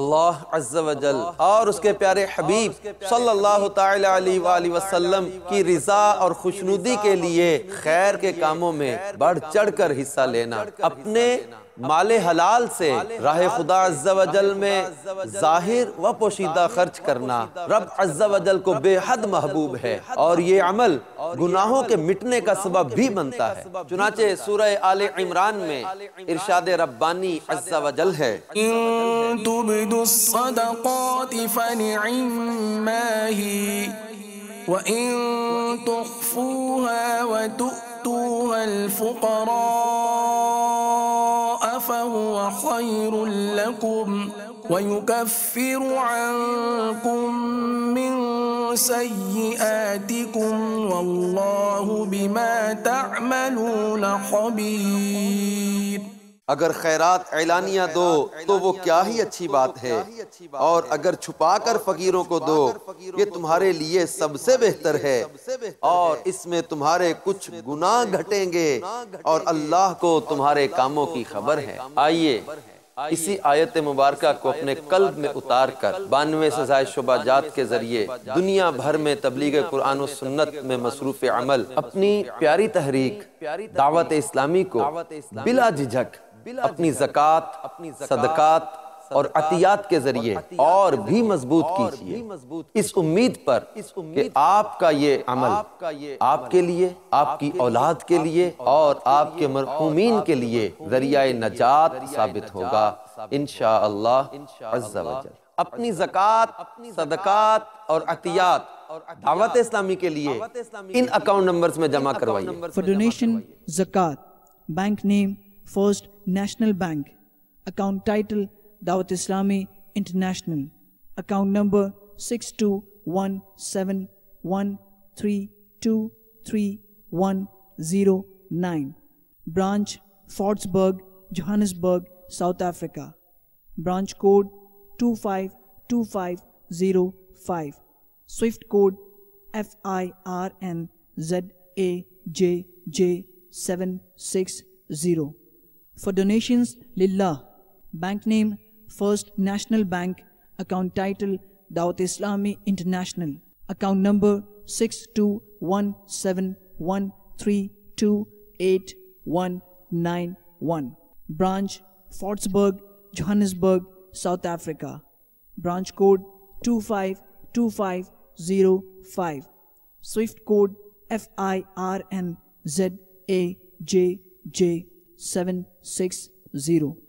اللہ عز و جل اور اس کے پیارے حبیب صلی اللہ تعالی علیہ وآلہ وسلم کی رضا اور خوشنودی کے لیے خیر کے کاموں میں بڑھ چڑھ کر حصہ لینا، اپنے مال حلال سے راہ خدا عز و جل میں ظاہر و پوشیدہ خرچ کرنا رب عز و جل کو بے حد محبوب ہے، اور یہ عمل گناہوں کے مٹنے کا سبب بھی بنتا ہے۔ چنانچہ سورہ آل عمران میں ارشاد ربانی عز و جل ہے، إن تبدوا الصدقات فنعما هي وإن تخفوها وتؤتوها الفقراء فهو خير لكم ويكفر عنكم من سيئاتكم والله بما تعملون خبير۔ اگر خیرات اعلانیہ دو تو وہ کیا ہی اچھی بات ہے، اور اگر چھپا کر فقیروں کو دو یہ تمہارے لیے سب سے بہتر ہے، اور اس میں تمہارے کچھ گناہ گھٹیں گے اور اللہ کو تمہارے کاموں کی خبر ہے۔ آئیے اسی آیت مبارکہ کو اپنے قلب میں اتار کر 92 سزائے شعبہ جات کے ذریعے دنیا بھر میں تبلیغ قرآن و سنت میں مصروف عمل اپنی پیاری تحریک دعوت اسلامی کو بلا جھجک اپنی زکوٰۃ، صدقات اور عطیات کے ذریعے اور بھی مضبوط کیجیے، اس امید پر کہ آپ کا یہ عمل آپ کے لیے، آپ کی اولاد کے لیے اور آپ کے مرحومین کے لیے ذریعہ نجات ثابت ہوگا انشاءاللہ عز و جل۔ اپنی زکوٰۃ، صدقات اور عطیات دعوت اسلامی کے لیے ان اکاؤنٹ نمبرز میں جمع کروائیے۔ For donation, zakat, bank name, First National Bank, account title, Dawat Islami International, account number 621713233109, branch Fordsburg, Johannesburg, South Africa, branch code 252505, Swift code FIRNZAJJ760. For donations, Lillah, bank name First National Bank, account title Dawat Islami International, account number 621713289191, branch Fordsburg, Johannesburg, South Africa, branch code 252505, Swift code FIRNZAJJ760.